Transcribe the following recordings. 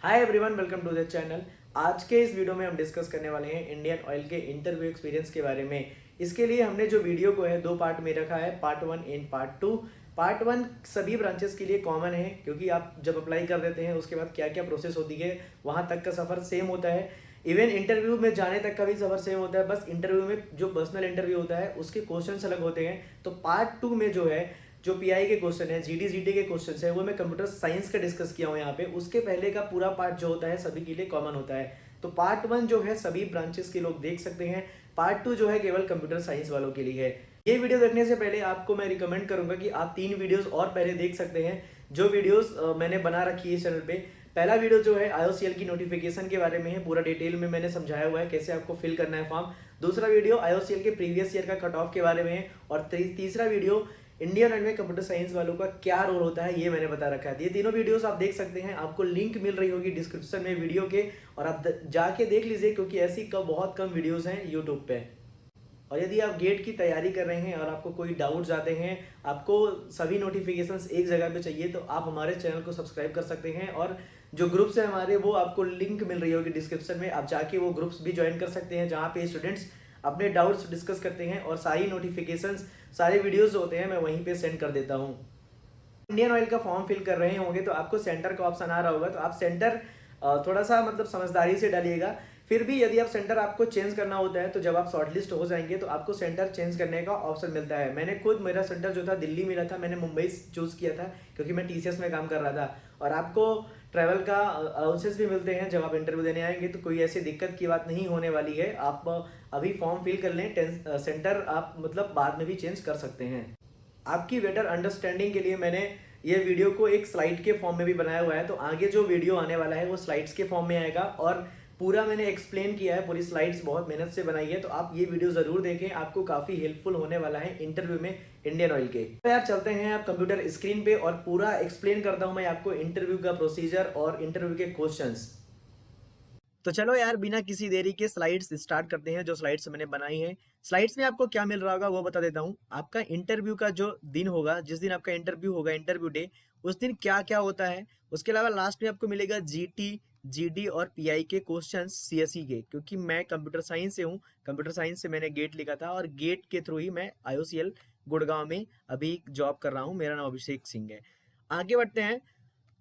Hi everyone, welcome to the channel. आज के इस वीडियो में हम डिस्कस करने वाले हैं इंडियन ऑयल के इंटरव्यू एक्सपीरियंस के बारे में। इसके लिए हमने जो वीडियो को है दो पार्ट में रखा है, पार्ट 1 एंड पार्ट 2। पार्ट 1 सभी ब्रांचेस के लिए कॉमन है, क्योंकि आप जब अप्लाई कर देते हैं उसके बाद क्या क्या प्रोसेस होती है वहाँ तक का सफ़र सेम होता है। इवन इंटरव्यू में जाने तक का भी सफ़र सेम होता है, बस इंटरव्यू में जो पर्सनल इंटरव्यू होता है उसके क्वेश्चन अलग होते हैं। तो पार्ट 2 में जो है जो पीआई के क्वेश्चन है, जीडी के क्वेश्चन है, वो मैं कंप्यूटर साइंस का डिस्कस किया हूँ यहाँ पे। उसके पहले का पूरा पार्ट जो होता है सभी के लिए कॉमन होता है। तो पार्ट 1 जो है सभी ब्रांचेस के लोग देख सकते हैं, पार्ट 2 जो है केवल कंप्यूटर साइंस वालों के लिए है। ये वीडियो देखने से पहले आपको मैं रिकमेंड करूंगा कि आप 3 वीडियोस और पहले देख सकते हैं, जो वीडियोस मैंने बना रखी है चैनल पे। पहला वीडियो जो है आईओसीएल की नोटिफिकेशन के बारे में है, पूरा डिटेल में मैंने समझाया हुआ है कैसे आपको फिल करना है फॉर्म। दूसरा वीडियो आईओसीएल के प्रीवियस ईयर का कट ऑफ के बारे में है, और तीसरा वीडियो इंडियन ऑयल में कंप्यूटर साइंस वालों का क्या रोल होता है ये मैंने बता रखा है। ये तीनों वीडियोस आप देख सकते हैं, आपको लिंक मिल रही होगी डिस्क्रिप्शन में वीडियो के, और आप जाके देख लीजिए, क्योंकि ऐसी बहुत कम वीडियोस हैं यूट्यूब पे। और यदि आप गेट की तैयारी कर रहे हैं और आपको कोई डाउट्स आते हैं, आपको सभी नोटिफिकेशंस एक जगह पे चाहिए, तो आप हमारे चैनल को सब्सक्राइब कर सकते हैं। और जो ग्रुप्स है हमारे, वो आपको लिंक मिल रही होगी डिस्क्रिप्शन में, आप जाके वो ग्रुप्स भी ज्वाइन कर सकते हैं, जहाँ पे स्टूडेंट्स अपने डाउट्स डिस्कस करते हैं और सारी नोटिफिकेशंस, सारे वीडियोस जो होते हैं मैं वहीं पे सेंड कर देता हूँ। इंडियन ऑयल का फॉर्म फिल कर रहे होंगे तो आपको सेंटर का ऑप्शन आ रहा होगा, तो आप सेंटर थोड़ा सा मतलब समझदारी से डालिएगा। फिर भी यदि आप सेंटर आपको चेंज करना होता है, तो जब आप शॉर्टलिस्ट हो जाएंगे तो आपको सेंटर चेंज करने का ऑप्शन मिलता है। मैंने खुद, मेरा सेंटर जो था दिल्ली मिला था, मैंने मुंबई चूज किया था क्योंकि मैं टीसीएस में काम कर रहा था। और आपको ट्रैवल का अलाउंसेस भी मिलते हैं जब आप इंटरव्यू देने आएंगे, तो कोई ऐसी दिक्कत की बात नहीं होने वाली है। आप अभी फॉर्म फिल कर लें, सेंटर आप मतलब बाद में भी चेंज कर सकते हैं। आपकी बेटर अंडरस्टैंडिंग के लिए मैंने ये वीडियो को एक स्लाइड के फॉर्म में भी बनाया हुआ है, तो आगे जो वीडियो आने वाला है वो स्लाइड्स के फॉर्म में आएगा, और पूरा मैंने एक्सप्लेन किया है, पूरी स्लाइड्स बहुत मेहनत से बनाई है। तो आप ये वीडियो जरूर देखें, आपको काफी हेल्पफुल होने वाला है इंटरव्यू में इंडियन ऑयल के। तो यार चलते हैं आप कंप्यूटर स्क्रीन पे, और पूरा एक्सप्लेन करता हूं मैं आपको इंटरव्यू का प्रोसीजर और इंटरव्यू के क्वेश्चंस। तो चलो यार बिना किसी देरी के स्लाइड्स स्टार्ट करते हैं, जो स्लाइड्स मैंने बनाई हैं। स्लाइड्स में आपको क्या मिल रहा होगा वो बता देता हूँ। आपका इंटरव्यू का जो दिन होगा, जिस दिन आपका इंटरव्यू होगा, इंटरव्यू डे, उस दिन क्या क्या होता है। उसके अलावा लास्ट में आपको मिलेगा जीटी, जीडी और पीआई के क्वेश्चन सीएसई के, क्योंकि मैं कंप्यूटर साइंस से हूँ। कंप्यूटर साइंस से मैंने गेट लिखा था, और गेट के थ्रू ही मैं आईओसीएल गुड़गांव में अभी जॉब कर रहा हूँ। मेरा नाम अभिषेक सिंह है। आगे बढ़ते हैं।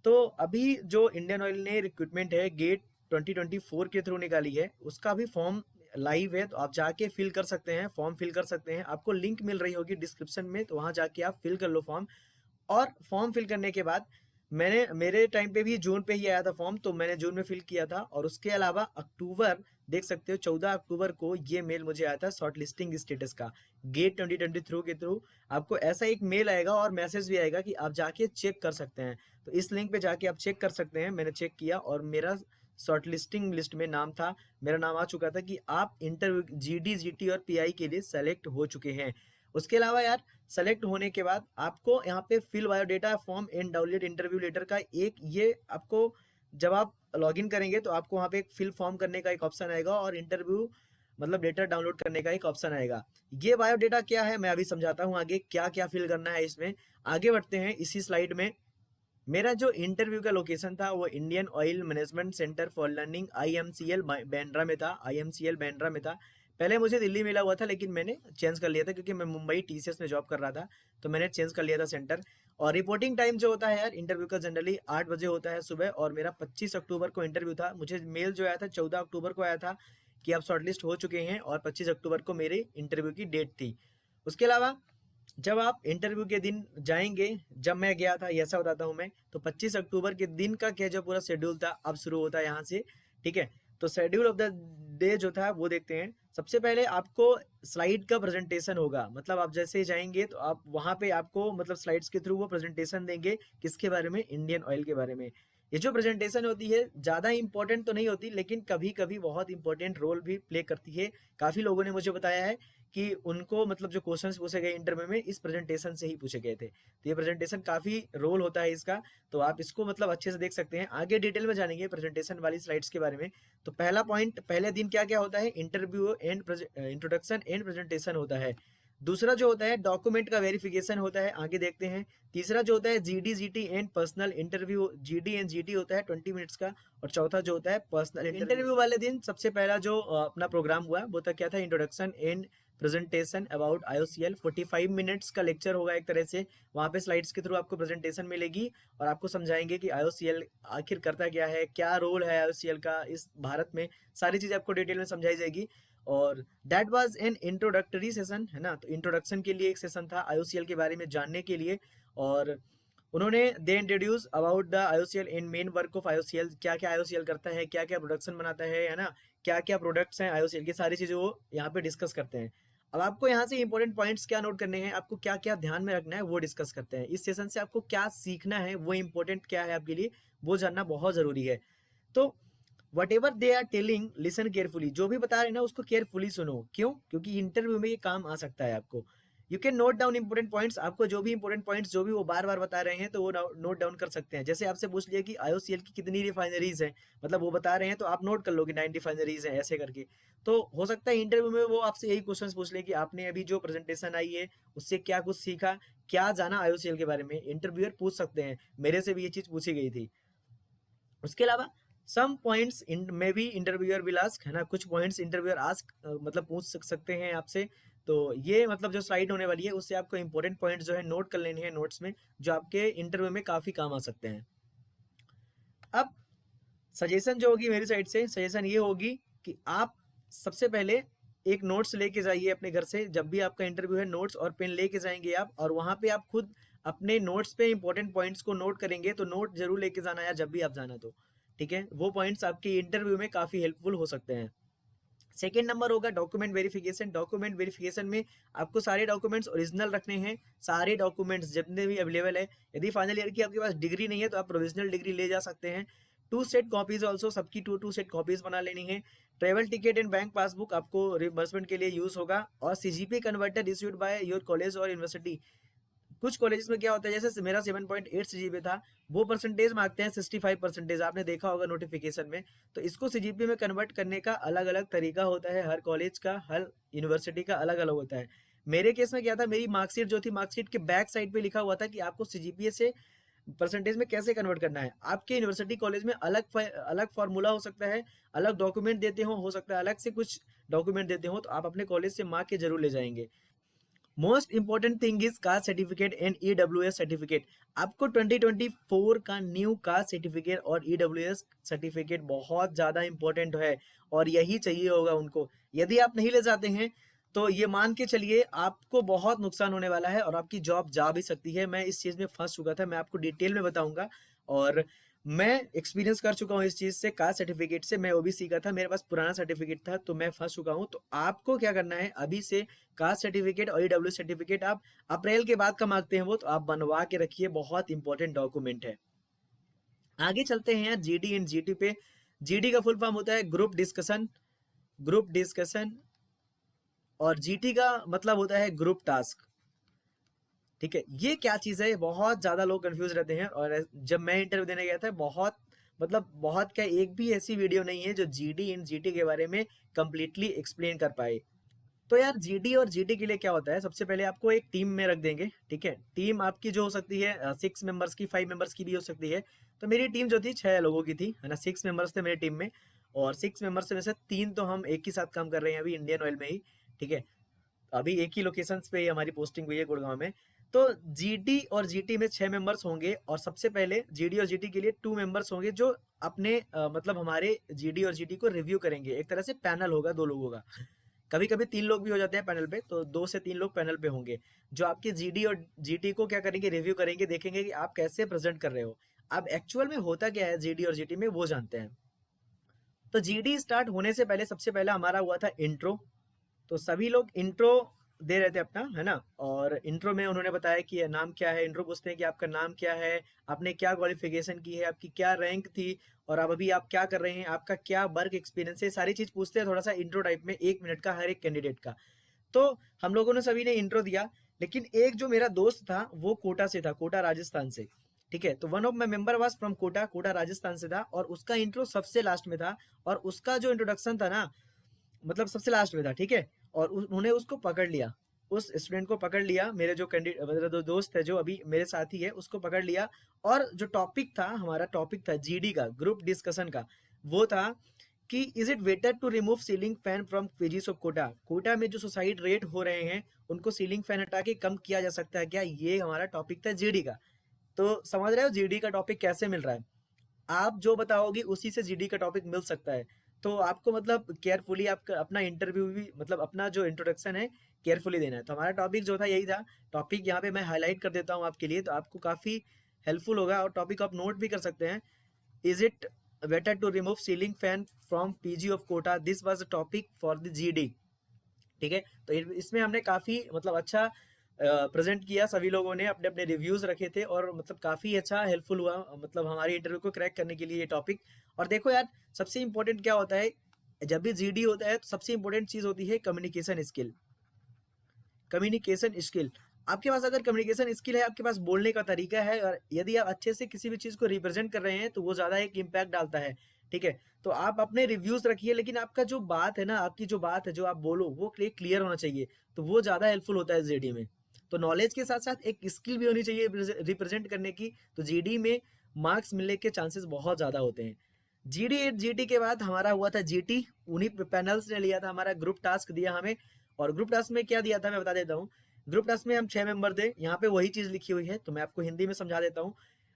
तो अभी जो इंडियन ऑयल ने रिक्रूटमेंट है गेट 2024 के थ्रू निकाली है, उसका भी फॉर्म लाइव है, तो आप जाके फिल कर सकते हैं, फॉर्म फिल कर सकते हैं। आपको लिंक मिल रही होगी डिस्क्रिप्शन में, तो वहां जाके आप फिल कर लो फॉर्म। और फॉर्म फिल करने के बाद मेरे टाइम पे भी जून पे ही आया था फॉर्म, तो मैंने जून में फिल किया था। और उसके अलावा अक्टूबर, देख सकते हो 14 अक्टूबर को ये मेल मुझे आया था शॉर्ट लिस्टिंग स्टेटस का, गेट 2023 के थ्रू। आपको ऐसा एक मेल आएगा और मैसेज भी आएगा कि आप जाके चेक कर सकते हैं। तो इस लिंक पे जाके आप चेक कर सकते हैं। मैंने चेक किया और मेरा शॉर्ट लिस्टिंग लिस्ट में नाम था, मेरा नाम आ चुका था कि आप इंटरव्यू जीडी, जीटी और पीआई के लिए सेलेक्ट हो चुके हैं। उसके अलावा यार, सेलेक्ट होने के बाद आपको यहाँ पे fill biodata form and download interview letter का एक, ये आपको जब आप लॉगिन करेंगे तो आपको वहाँ पे एक फिल फॉर्म करने का एक ऑप्शन आएगा, और इंटरव्यू मतलब लेटर डाउनलोड करने का एक ऑप्शन आएगा। ये बायोडेटा क्या है मैं अभी समझाता हूँ, आगे क्या क्या फिल करना है इसमें। आगे बढ़ते हैं इसी स्लाइड में। मेरा जो इंटरव्यू का लोकेशन था वो Indian Oil Management Centre for Learning IMCL Bandra में था, आईएमसीएल बांद्रा में था। पहले मुझे दिल्ली मिला हुआ था, लेकिन मैंने चेंज कर लिया था क्योंकि मैं मुंबई टीसीएस में जॉब कर रहा था, तो मैंने चेंज कर लिया था सेंटर। और रिपोर्टिंग टाइम जो होता है यार इंटरव्यू का, जनरली 8 बजे होता है सुबह, और मेरा 25 अक्टूबर को इंटरव्यू था। मुझे मेल जो आया था 14 अक्टूबर को आया था कि आप शॉर्टलिस्ट हो चुके हैं, और 25 अक्टूबर को मेरे इंटरव्यू की डेट थी। उसके अलावा जब आप इंटरव्यू के दिन जाएंगे, जब मैं गया था ऐसा बताता हूँ मैं, तो 25 अक्टूबर के दिन का क्या जो पूरा शेड्यूल था अब शुरू होता है यहाँ से, ठीक है। तो शेड्यूल ऑफ द डे जो था वो देखते हैं। सबसे पहले आपको स्लाइड का प्रेजेंटेशन होगा, मतलब आप जैसे ही जाएंगे तो आप वहां पे आपको मतलब स्लाइड्स के थ्रू वो प्रेजेंटेशन देंगे, किसके बारे में, इंडियन ऑयल के बारे में। ये जो प्रेजेंटेशन होती है ज्यादा इंपॉर्टेंट तो नहीं होती, लेकिन कभी कभी बहुत इंपॉर्टेंट रोल भी प्ले करती है। काफी लोगों ने मुझे बताया है कि उनको मतलब जो क्वेश्चंस पूछे गए इंटरव्यू में इस प्रेजेंटेशन से ही पूछे गए थे। तो ये प्रेजेंटेशन काफी रोल होता है इसका, तो आप इसको मतलब अच्छे से देख सकते हैं। आगे डिटेल में जानेंगे प्रेजेंटेशन वाली स्लाइड्स के बारे में। तो पहला पॉइंट, पहले दिन क्या क्या होता है, interview and introduction and presentation होता है। दूसरा जो होता है डॉक्यूमेंट का वेरिफिकेशन होता है, आगे देखते हैं। तीसरा जो होता है GD GT and personal interview, GD and GT होता है 20 मिनट्स का। और चौथा जो होता है पर्सनल इंटरव्यू वाले दिन सबसे पहला जो अपना प्रोग्राम हुआ वो था क्या था, introduction and presentation about IOCL। 45 minutes का लेक्चर होगा एक तरह से, वहाँ पे स्लाइड्स के थ्रू आपको प्रेजेंटेशन मिलेगी और आपको समझाएंगे कि IOCL आखिर करता क्या है, क्या रोल है IOCL का इस भारत में, सारी चीज़ें आपको डिटेल में समझाई जाएगी। और that was an introductory session, है ना। तो इंट्रोडक्शन के लिए एक सेशन था IOCL के बारे में जानने के लिए। और उन्होंने they introduce about the IOCL in main work of IOCL, क्या क्या IOCL करता है, क्या क्या प्रोडक्शन बनाता है ना, क्या क्या प्रोडक्ट्स हैं IOCL की, सारी चीज़ें वो यहाँ पे डिस्कस करते हैं। अब आपको यहाँ से इंपॉर्टेंट पॉइंट्स क्या नोट करने हैं, आपको क्या क्या ध्यान में रखना है वो डिस्कस करते हैं। इस सेशन से आपको क्या सीखना है, वो इंपॉर्टेंट क्या है आपके लिए, वो जानना बहुत ज़रूरी है। तो whatever they are telling listen carefully, जो भी बता रहे हैं ना उसको केयरफुली सुनो। क्यों? क्योंकि इंटरव्यू में ये काम आ सकता है आपको। You can note down important points, आपको जो भी इंपॉर्टेंट पॉइंट्स जो भी वो बार बार बता रहे हैं तो वो नोट डाउन कर सकते हैं। जैसे आपसे पूछ लिया कि IOCL की कितनी रिफाइनरीज हैं, मतलब वो बता रहे हैं तो आप नोट कर लो कि 9 रिफाइनरीज हैं ऐसे करके। तो हो सकता है इंटरव्यू में वो आपसे यही क्वेश्चन पूछ ले कि आपने अभी जो प्रेजेंटेशन आई है उससे क्या कुछ सीखा, क्या जाना IOCL के बारे में। इंटरव्यूअर पूछ सकते हैं, मेरे से भी ये चीज़ पूछी गई थी। उसके अलावा some points maybe interviewer will ask, है ना, कुछ पॉइंट्स इंटरव्यूअर आस्क मतलब पूछ सकते हैं आपसे। तो ये मतलब जो स्लाइड होने वाली है उससे आपको इंपॉर्टेंट पॉइंट्स जो है नोट कर लेने हैं नोट्स में, जो आपके इंटरव्यू में काफ़ी काम आ सकते हैं। अब सजेशन जो होगी मेरी साइड से, सजेशन ये होगी कि आप सबसे पहले एक नोट्स लेके जाइए अपने घर से। जब भी आपका इंटरव्यू है नोट्स और पेन लेके जाएंगे आप, और वहाँ पे आप खुद अपने नोट्स पे इंपॉर्टेंट पॉइंट्स को नोट करेंगे। तो नोट जरूर लेके जाना यार जब भी आप जाना तो, ठीक है। वो पॉइंट्स आपके इंटरव्यू में काफ़ी हेल्पफुल हो सकते हैं। सेकेंड नंबर होगा डॉक्यूमेंट वेरिफिकेशन। डॉक्यूमेंट वेरिफिकेशन में आपको सारे डॉक्यूमेंट्स ओरिजिनल रखने हैं, सारे डॉक्यूमेंट्स जितने भी अवेलेबल है। यदि फाइनल ईयर की आपके पास डिग्री नहीं है तो आप प्रोविजनल डिग्री ले जा सकते हैं। 2 सेट कॉपीज ऑल्सो, सबकी 2 सेट कॉपीज बना लेनी है। Travel ticket and bank passbook आपको रिम्बर्समेंट के लिए यूज होगा। और CGP converter issued by your college और यूनिवर्सिटी। कुछ कॉलेजेस में क्या होता है, जैसे मेरा 7.8 CGPA था, वो परसेंटेज मांगते हैं 65%, आपने देखा होगा नोटिफिकेशन में। तो इसको CGPA में कन्वर्ट करने का अलग अलग तरीका होता है, हर कॉलेज का हर यूनिवर्सिटी का अलग अलग होता है। मेरे केस में क्या था, मेरी मार्कशीट जो थी, मार्कशीट के बैक साइड पे लिखा हुआ था कि आपको CGPA से परसेंटेज में कैसे कन्वर्ट करना है। आपके यूनिवर्सिटी कॉलेज में अलग फॉर्मूला हो सकता है, अलग डॉक्यूमेंट देते हो सकता है अलग से कुछ डॉक्यूमेंट देते हो, तो आप अपने कॉलेज से मांग के जरूर ले जाएंगे। Most important thing is caste certificate and EWS certificate. आपको 2024 का न्यू कास्ट सर्टिफिकेट और EWS सर्टिफिकेट बहुत ज़्यादा इंपॉर्टेंट है और यही चाहिए होगा उनको। यदि आप नहीं ले जाते हैं तो ये मान के चलिए आपको बहुत नुकसान होने वाला है और आपकी जॉब जा भी सकती है। मैं इस चीज़ में फंस चुका था, मैं आपको डिटेल में बताऊंगा। और मैं एक्सपीरियंस कर चुका हूँ इस चीज़ से, कास्ट सर्टिफिकेट से। मैं OBC का था, मेरे पास पुराना सर्टिफिकेट था, तो मैं फंस चुका हूँ। तो आपको क्या करना है, अभी से कास्ट सर्टिफिकेट और EWS सर्टिफिकेट आप अप्रैल के बाद का मांगते हैं वो, तो आप बनवा के रखिए, बहुत इंपॉर्टेंट डॉक्यूमेंट है। आगे चलते हैं यार GD एंड GT पे। GD का फुल फॉर्म होता है ग्रुप डिस्कशन, और GT का मतलब होता है ग्रुप टास्क, ठीक है। ये क्या चीज़ है, बहुत ज़्यादा लोग कंफ्यूज रहते हैं। और जब मैं इंटरव्यू देने गया था, बहुत क्या, एक भी ऐसी वीडियो नहीं है जो GD एंड GT के बारे में कंप्लीटली एक्सप्लेन कर पाए। तो यार GD और GT के लिए क्या होता है, सबसे पहले आपको एक टीम में रख देंगे, ठीक है। टीम आपकी जो हो सकती है 6 मेंबर्स की, 5 मेंबर्स की भी हो सकती है। तो मेरी टीम जो थी 6 लोगों की थी, है ना। 6 मेंबर्स थे मेरी टीम में, और 6 मेंबर्स में से 3 तो हम एक ही साथ काम कर रहे हैं अभी इंडियन ऑयल में ही, ठीक है। अभी एक ही लोकेशन पे ही हमारी पोस्टिंग हुई है, गुड़गांव में। तो GD और GT में 6 मेंबर्स होंगे, और सबसे पहले GD और GT के लिए 2 मेंबर्स होंगे जो अपने मतलब हमारे GD और GT को रिव्यू करेंगे। एक तरह से पैनल होगा 2 लोगों का, कभी कभी 3 लोग भी हो जाते हैं पैनल पे, तो 2 से 3 लोग पैनल पे होंगे जो आपके GD और GT को क्या करेंगे, रिव्यू करेंगे, देखेंगे कि आप कैसे प्रेजेंट कर रहे हो। अब एक्चुअल में होता क्या है GD और GT में, वो जानते हैं। तो GD स्टार्ट होने से पहले सबसे पहला हमारा हुआ था इंट्रो। तो सभी लोग इंट्रो दे रहे थे अपना, है ना। और इंट्रो में उन्होंने बताया कि ये नाम क्या है, इंट्रो पूछते हैं कि आपका नाम क्या है, आपने क्या क्वालिफिकेशन की है, आपकी क्या रैंक थी, और अब अभी आप क्या कर रहे हैं, आपका क्या वर्क एक्सपीरियंस है, सारी चीज पूछते हैं थोड़ा सा इंट्रो टाइप में, 1 मिनट का हर एक कैंडिडेट का। तो हम लोगों ने सभी ने इंट्रो दिया, लेकिन एक जो मेरा दोस्त था वो कोटा से था, कोटा राजस्थान से, ठीक है। तो one of my member was from Kota, Kota Rajasthan से था, और उसका इंट्रो सबसे लास्ट में था। और उसका जो इंट्रोडक्शन था ना, मतलब सबसे लास्ट में था, ठीक है। और उन्होंने उसको पकड़ लिया, उस स्टूडेंट को पकड़ लिया, मेरे जो कैंडिडेट मेरा जो दोस्त है जो अभी मेरे साथ ही है उसको पकड़ लिया, और जो टॉपिक था, हमारा टॉपिक था जीडी का, ग्रुप डिस्कशन का, वो था कि is it better to remove ceiling fan from pages of Kota. Kota में जो सुसाइड रेट हो रहे हैं उनको सीलिंग फैन हटा के कम किया जा सकता है क्या, ये हमारा टॉपिक था जीडी का। तो समझ रहे हो जीडी का टॉपिक कैसे मिल रहा है, आप जो बताओगे उसी से जीडी का टॉपिक मिल सकता है। तो आपको मतलब केयरफुली आपका अपना इंटरव्यू भी, मतलब अपना जो इंट्रोडक्शन है केयरफुली देना है। तो हमारा टॉपिक जो था यही था। टॉपिक यहाँ पे मैं हाईलाइट कर देता हूँ आपके लिए, तो आपको काफ़ी हेल्पफुल होगा, और टॉपिक आप नोट भी कर सकते हैं। Is it better to remove ceiling fan from PG of Kota, this was the topic for the GD. ठीक है, तो इसमें हमने काफ़ी मतलब अच्छा प्रेजेंट किया, सभी लोगों ने अपने अपने रिव्यूज रखे थे, और मतलब काफ़ी अच्छा हेल्पफुल हुआ मतलब हमारी इंटरव्यू को क्रैक करने के लिए ये टॉपिक। और देखो यार, सबसे इंपॉर्टेंट क्या होता है, जब भी जीडी होता है तो सबसे इंपॉर्टेंट चीज़ होती है कम्युनिकेशन स्किल। कम्युनिकेशन स्किल, आपके पास अगर कम्युनिकेशन स्किल है, आपके पास बोलने का तरीका है, और यदि आप अच्छे से किसी भी चीज़ को रिप्रेजेंट कर रहे हैं तो वो ज़्यादा एक इम्पैक्ट डालता है। ठीक है, तो आप अपने रिव्यूज रखिए, लेकिन आपका जो बात है ना, आपकी जो बात है जो आप बोलो वो क्लियर होना चाहिए, तो वो ज़्यादा हेल्पफुल होता है जीडी में। तो नॉलेज के साथ साथ एक स्किल भी होनी चाहिए रिप्रेजेंट करने की, तो जीडी में मार्क्स मिलने के चांसेस बहुत ज़्यादा होते हैं। जीडी के बाद हमारा हुआ था जीटी, उन्हीं पैनल्स ने लिया था हमारा ग्रुप टास्क दिया हमें। और ग्रुप टास्क में क्या दिया था मैं बता देता हूँ। ग्रुप टास्क में हम 6 मेंबर थे, यहाँ पे वही चीज लिखी हुई है तो मैं आपको हिंदी में समझा देता हूँ।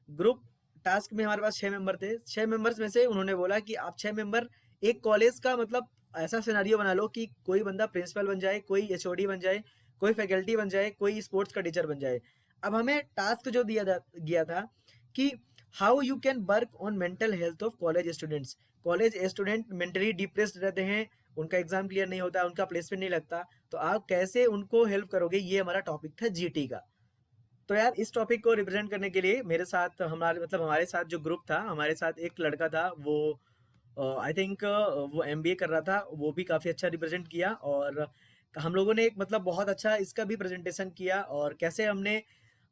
ग्रुप टास्क में हमारे पास 6 मेंबर थे, 6 मेंबर्स में से उन्होंने बोला कि आप 6 मेंबर एक कॉलेज का मतलब ऐसा सिनारियो बना लो कि कोई बंदा प्रिंसिपल बन जाए, कोई एचओडी बन जाए, कोई फैकल्टी बन जाए, कोई स्पोर्ट्स का टीचर बन जाए। अब हमें टास्क जो गया था कि how you can work on mental health of college students. College student mentally depressed रहते हैं, उनका एग्जाम क्लियर नहीं होता, उनका प्लेसमेंट नहीं लगता, तो आप कैसे उनको हेल्प करोगे, ये हमारा टॉपिक था जीटी का। तो यार इस टॉपिक को रिप्रेजेंट करने के लिए मेरे साथ हमारे साथ जो ग्रुप था, हमारे साथ एक लड़का था, वो आई थिंक वो एमबीए कर रहा था, वो भी काफ़ी अच्छा रिप्रेजेंट किया। और हम लोगों ने एक मतलब बहुत अच्छा इसका भी प्रेजेंटेशन किया, और कैसे हमने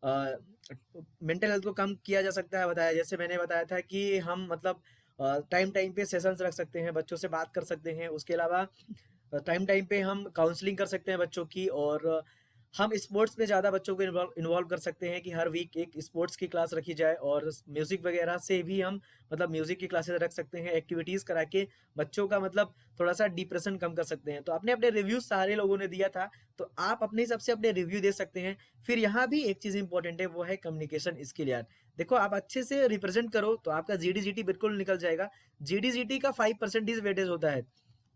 मेंटल हेल्थ को कम किया जा सकता है बताया। जैसे मैंने बताया था कि हम मतलब टाइम टाइम पे सेशंस रख सकते हैं, बच्चों से बात कर सकते हैं, उसके अलावा टाइम टाइम पे हम काउंसलिंग कर सकते हैं बच्चों की, और हम स्पोर्ट्स में ज़्यादा बच्चों को इन्वॉल्व कर सकते हैं कि हर वीक एक स्पोर्ट्स की क्लास रखी जाए, और म्यूज़िक वगैरह से भी हम मतलब म्यूज़िक की क्लासेस रख सकते हैं, एक्टिविटीज़ करा के बच्चों का मतलब थोड़ा सा डिप्रेशन कम कर सकते हैं। तो अपने अपने रिव्यू सारे लोगों ने दिया था, तो आप अपने हिसाब से अपने रिव्यू दे सकते हैं। फिर यहाँ भी एक चीज़ इंपॉर्टेंट है, वो है कम्युनिकेशन स्किल यार। देखो आप अच्छे से रिप्रेजेंट करो तो आपका जीडी जीटी बिल्कुल निकल जाएगा। जीडी जीटी का 5% वेटेज होता है,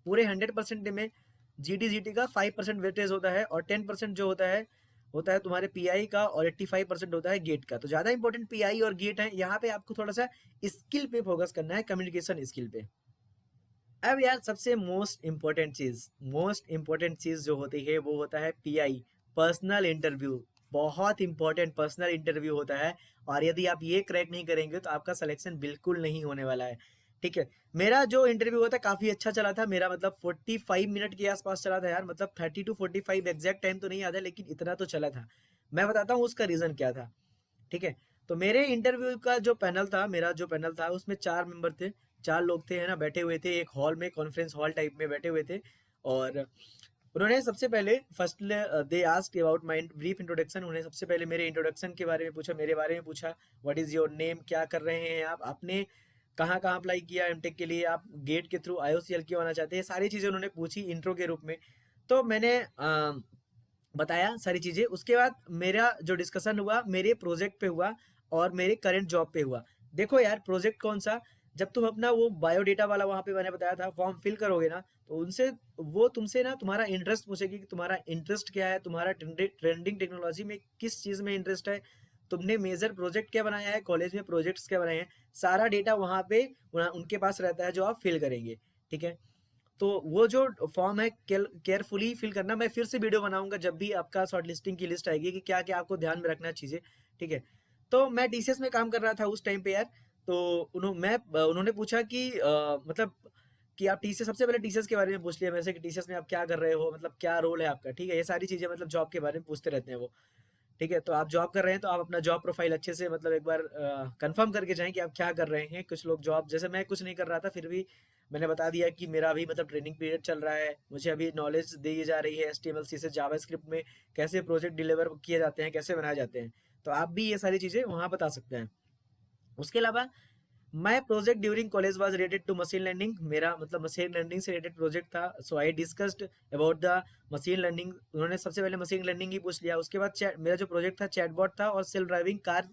पूरे 100% में जीडी का 5% वेटेज होता है, और 10% जो होता है तुम्हारे पीआई का, और 85% होता है गेट का। तो ज्यादा इंपॉर्टेंट पीआई और गेट है, यहाँ पे आपको थोड़ा सा स्किल पे फोकस करना है, कम्युनिकेशन स्किल पे। अब यार सबसे मोस्ट इम्पोर्टेंट चीज जो होती है वो होता है पीआई, पर्सनल इंटरव्यू। बहुत इंपॉर्टेंट पर्सनल इंटरव्यू होता है, और यदि आप ये क्रैक नहीं करेंगे तो आपका सिलेक्शन बिल्कुल नहीं होने वाला है। ठीक है, मेरा जो इंटरव्यू हुआ था काफी अच्छा चला था, मेरा मतलब 45 मिनट के आसपास चला था यार, मतलब 30 to 45, एग्जैक्ट टाइम तो नहीं याद है लेकिन इतना तो चला था। मैं बताता हूँ उसका रीजन क्या था। ठीक है, तो मेरे इंटरव्यू का जो पैनल था, मेरा जो पैनल था उसमें 4 मेंबर थे, 4 लोग थे है ना, बैठे हुए थे एक हॉल में, कॉन्फ्रेंस हॉल टाइप में बैठे हुए थे। और उन्होंने सबसे पहले first they asked about my brief introduction. उन्होंने सबसे पहले मेरे इंट्रोडक्शन के बारे में पूछा, मेरे बारे में पूछा, व्हाट इज योर नेम, क्या कर रहे हैं आप, आपने कहाँ कहाँ अप्लाई किया एमटेक के लिए, आप गेट के थ्रू आईओसीएल क्यों आना चाहते हैं, सारी चीज़ें उन्होंने पूछी इंट्रो के रूप में। तो मैंने बताया सारी चीज़ें। उसके बाद मेरा जो डिस्कशन हुआ मेरे प्रोजेक्ट पे हुआ, और मेरे करंट जॉब पे हुआ। देखो यार प्रोजेक्ट कौन सा, जब तुम अपना वो बायोडेटा वाला वहाँ पे मैंने बताया था फॉर्म फिल करोगे ना, तो उनसे वो तुमसे ना तुम्हारा इंटरेस्ट पूछेगी कि तुम्हारा इंटरेस्ट क्या है, तुम्हारा ट्रेंडिंग टेक्नोलॉजी में किस चीज़ में इंटरेस्ट है, तुमने मेजर प्रोजेक्ट क्या बनाया है, कॉलेज में प्रोजेक्ट्स क्या बनाए हैं, सारा डेटा वहाँ पे उनके पास रहता है जो आप फिल करेंगे। ठीक है, तो वो जो फॉर्म है केयरफुली फिल करना। मैं फिर से वीडियो बनाऊंगा जब भी आपका शॉर्ट लिस्टिंग की लिस्ट आएगी कि क्या क्या आपको ध्यान में रखना है चीज़ें। ठीक है, तो मैं टीसीएस में काम कर रहा था उस टाइम पे यार। तो उन्होंने पूछा कि मतलब कि आप टीसीएस, सबसे पहले टीसीएस के बारे में पूछ लिया मेरे से कि टीसीएस में आप क्या कर रहे हो, मतलब क्या रोल है आपका। ठीक है, ये सारी चीज़ें मतलब जॉब के बारे में पूछते रहते हैं वो। ठीक है, तो आप जॉब कर रहे हैं तो आप अपना जॉब प्रोफाइल अच्छे से मतलब एक बार कंफर्म करके जाएं कि आप क्या कर रहे हैं। कुछ लोग जॉब, जैसे मैं कुछ नहीं कर रहा था फिर भी मैंने बता दिया कि मेरा अभी मतलब ट्रेनिंग पीरियड चल रहा है, मुझे अभी नॉलेज दी जा रही है HTML CSS जावास्क्रिप्ट में कैसे प्रोजेक्ट डिलीवर किए जाते हैं, कैसे बनाए जाते हैं। तो आप भी ये सारी चीज़ें वहाँ बता सकते हैं। उसके अलावा my project during college was related to machine learning, मेरा मतलब मशीन लर्निंग से रिलेटेड प्रोजेक्ट था। So I discussed about the machine learning, उन्होंने सबसे पहले मशीन लर्निंग ही पूछ लिया। उसके बाद मेरा जो प्रोजेक्ट था चैटबॉट था और सेल्फ ड्राइविंग कार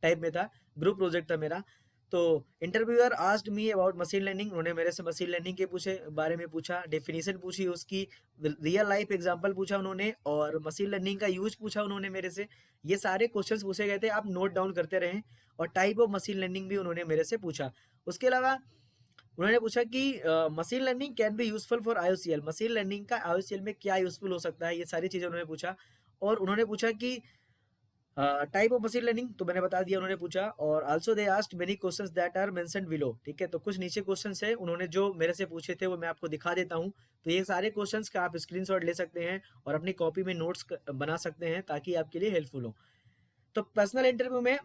टाइप में था, ग्रुप प्रोजेक्ट था मेरा। तो interviewer asked me about machine learning, उन्होंने मेरे से मशीन लर्निंग के पूछे बारे में पूछा, डेफिनेशन पूछी उसकी, रियल लाइफ एग्जांपल पूछा उन्होंने, और मशीन लर्निंग का यूज पूछा उन्होंने मेरे से। ये सारे क्वेश्चंस पूछे गए थे, आप नोट डाउन करते रहें। और टाइप ऑफ मशीन लर्निंग भी उन्होंने मेरे से पूछा। उसके अलावा उन्होंने पूछा कि machine learning can be useful for IOCL, machine learning का IOCL में क्या यूजफुल हो सकता है, ये सारी चीजें उन्होंने पूछा। और उन्होंने पूछा कि टाइप ऑफ मशीन लर्निंग, तो मैंने बता दिया उन्होंने पूछा। और also they asked many questions that are mentioned below, ठीक है, तो कुछ नीचे क्वेश्चंस है उन्होंने जो मेरे से पूछे थे वो मैं आपको दिखा देता हूँ। तो ये सारे क्वेश्चंस का आप स्क्रीनशॉट ले सकते हैं और अपनी कॉपी में नोट्स बना सकते हैं ताकि आपके लिए हेल्पफुल हो। तो पर्सनल इंटरव्यू में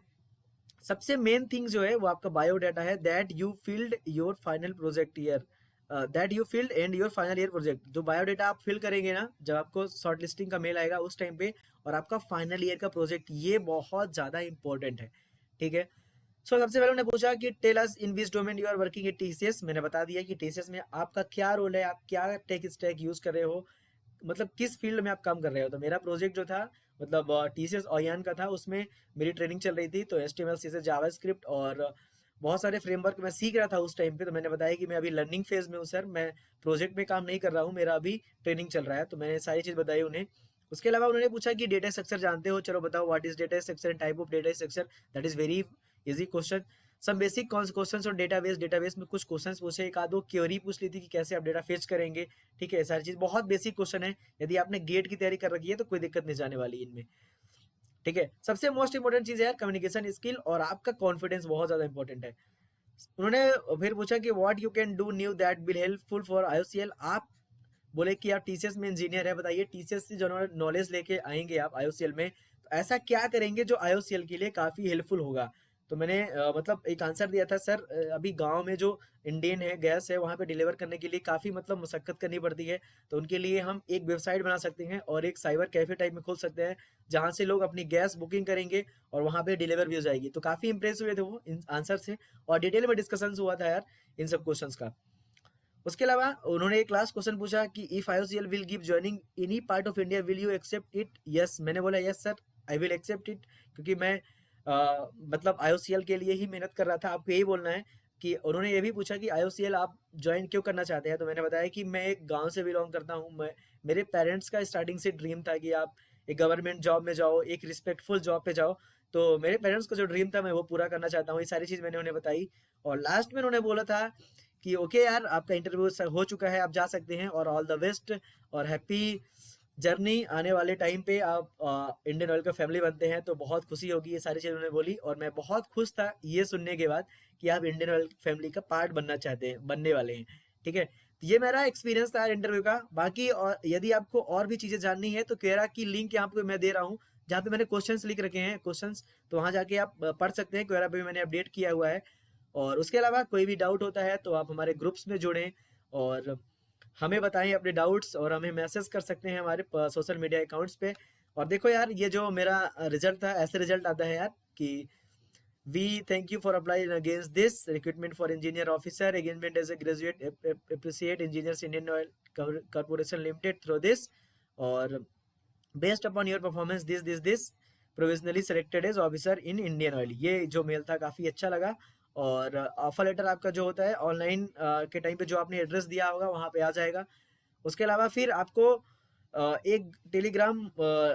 सबसे मेन थिंग जो है वो आपका बायोडाटा है, that you field your final project year, that you filled and your final year project. जो बायोडाटा आप फिल करेंगे ना जब आपको शॉर्ट लिस्टिंग का मेल आएगा उस टाइम पे, और आपका फाइनल ईयर का प्रोजेक्ट, ये बहुत ज्यादा इंपॉर्टेंट है। ठीक है, सो सबसे पहले उन्होंने पूछा कि tell us in which domain you are working at TCS, मैंने बता दिया कि TCS में आपका क्या रोल है, आप क्या टेक स्टैक यूज कर रहे हो, मतलब किस फील्ड में आप काम कर रहे हो। तो मेरा प्रोजेक्ट जो था मतलब TCS ओयान का था, उसमें मेरी ट्रेनिंग चल रही थी। तो HTML CSS जावास्क्रिप्ट और बहुत सारे फ्रेमवर्क मैं सीख रहा था उस टाइम पे। तो मैंने बताया कि मैं अभी लर्निंग फेज में हूँ सर, मैं प्रोजेक्ट में काम नहीं कर रहा हूँ, मेरा अभी ट्रेनिंग चल रहा है। तो मैंने सारी चीज़ बताई उन्हें। उसके अलावा उन्होंने पूछा कि डेटा स्ट्रक्चर जानते हो, चलो बताओ what is data structure and type of data structure, that is very easy question. सब बेसिक क्वेश्चंस और डेटाबेस में कुछ क्वेश्चंस पूछे, एक आध दो क्वेरी पूछ ली थी कि कैसे आप डेटा फेच करेंगे। ठीक है, सारी चीज बहुत बेसिक क्वेश्चन है, यदि आपने गेट की तैयारी कर रखी है तो कोई दिक्कत नहीं जाने वाली इनमें। ठीक है, सबसे मोस्ट इंपॉर्टेंट चीज है यार कम्युनिकेशन स्किल और आपका कॉन्फिडेंस बहुत ज्यादा इंपॉर्टेंट है। उन्होंने फिर पूछा कि what you can do knew that will helpful for IOCL, आप बोले कि आप TCS में इंजीनियर है, बताइए TCS से जो नॉलेज लेके आएंगे आप IOCL में, तो ऐसा क्या करेंगे जो IOCL के लिए काफी हेल्पफुल होगा। तो मैंने मतलब एक आंसर दिया था सर, अभी गांव में जो इंडियन है गैस है वहां पे डिलीवर करने के लिए काफी मतलब मशक्कत करनी पड़ती है। तो उनके लिए हम एक वेबसाइट बना सकते हैं और एक साइबर कैफे टाइप में खोल सकते हैं जहां से लोग अपनी गैस बुकिंग करेंगे और वहां पे डिलीवर भी हो जाएगी। तो काफी इंप्रेस हुए थे वो इन आंसर से, और डिटेल में डिस्कशन हुआ था यार इन सब क्वेश्चंस का। उसके अलावा उन्होंने एक लास्ट क्वेश्चन पूछा कि if IOCL will give joining any part of India will you accept it. Yes, मैंने बोला yes sir, I will accept it, क्योंकि मैं मतलब IOCL के लिए ही मेहनत कर रहा था। आपको यही बोलना है कि उन्होंने ये भी पूछा कि IOCL आप ज्वाइन क्यों करना चाहते हैं। तो मैंने बताया कि मैं एक गांव से बिलोंग करता हूँ, मैं मेरे पेरेंट्स का स्टार्टिंग से ड्रीम था कि आप एक गवर्नमेंट जॉब में जाओ, एक रिस्पेक्टफुल जॉब पे जाओ। तो मेरे पेरेंट्स का जो ड्रीम था मैं वो पूरा करना चाहता हूँ। ये सारी चीज़ मैंने उन्हें बताई। और लास्ट में उन्होंने बोला था कि ओके यार आपका इंटरव्यू हो चुका है, आप जा सकते हैं, और ऑल द बेस्ट और हैप्पी जर्नी। आने वाले टाइम पे आप इंडियन ऑयल का फैमिली बनते हैं तो बहुत खुशी होगी। ये सारी चीज़ उन्होंने बोली और मैं बहुत खुश था ये सुनने के बाद कि आप इंडियन ऑयल फैमिली का पार्ट बनना चाहते हैं, बनने वाले हैं। ठीक है, तो ये मेरा एक्सपीरियंस था इंटरव्यू का। बाकी और यदि आपको और भी चीज़ें जाननी है तो क्वेरा की लिंक यहाँ पे मैं दे रहा हूँ जहाँ पे मैंने क्वेश्चंस लिख रखे हैं, क्वेश्चंस, तो वहाँ जाके आप पढ़ सकते हैं। क्वेरा पे मैंने अपडेट किया हुआ है। और उसके अलावा कोई भी डाउट होता है तो आप हमारे ग्रुप्स में जुड़ें और हमें बताएं अपने डाउट्स, और हमें मैसेज कर सकते हैं हमारे सोशल मीडिया अकाउंट्स पे। और देखो यार ये जो मेरा रिजल्ट था, ऐसे रिजल्ट आता है यार कि we thank you for applying against this recruitment for engineer officer engagement as a graduate appreciate engineers Indian Oil Corporation Limited through this, और based upon your performance this provisionally selected as officer in Indian Oil. ये जो mail था काफ़ी अच्छा लगा। और offer letter आपका जो होता है ऑनलाइन के टाइम पे जो आपने एड्रेस दिया होगा वहाँ पे आ जाएगा। उसके अलावा फिर आपको एक टेलीग्राम,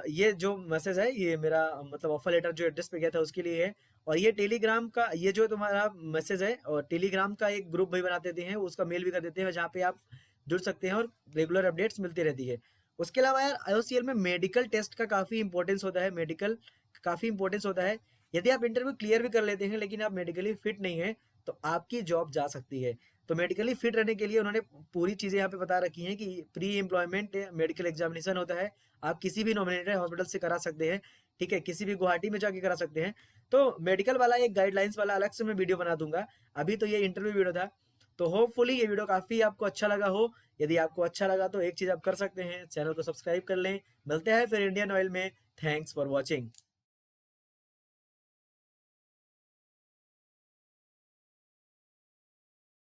ये जो मैसेज है ये मेरा मतलब ऑफर लेटर जो एड्रेस पे गया था उसके लिए है। और ये टेलीग्राम का ये जो तुम्हारा मैसेज है, और टेलीग्राम का एक ग्रुप भी बना देते हैं, उसका मेल भी कर देते हैं जहाँ पे आप जुड़ सकते हैं और रेगुलर अपडेट्स मिलती रहती है। उसके अलावा यार IOCL में मेडिकल टेस्ट का काफ़ी इंपॉर्टेंस होता है, मेडिकल काफ़ी इंपॉर्टेंस होता है। यदि आप इंटरव्यू क्लियर भी कर लेते हैं लेकिन आप मेडिकली फिट नहीं है तो आपकी जॉब जा सकती है। तो मेडिकली फिट रहने के लिए उन्होंने पूरी चीज़ें यहाँ पे बता रखी हैं कि प्री एम्प्लॉयमेंट मेडिकल एग्जामिनेशन होता है, आप किसी भी नॉमिनेटेड हॉस्पिटल से करा सकते हैं। ठीक है, किसी भी गुवाहाटी में जाके करा सकते हैं। तो मेडिकल वाला एक गाइडलाइंस वाला अलग से मैं वीडियो बना दूंगा। अभी तो ये इंटरव्यू वीडियो था। तो होपफुली ये वीडियो काफी आपको अच्छा लगा हो। यदि आपको अच्छा लगा तो एक चीज आप कर सकते हैं, चैनल को सब्सक्राइब कर लें। मिलते हैं फिर इंडियन ऑयल में। Thanks for watching.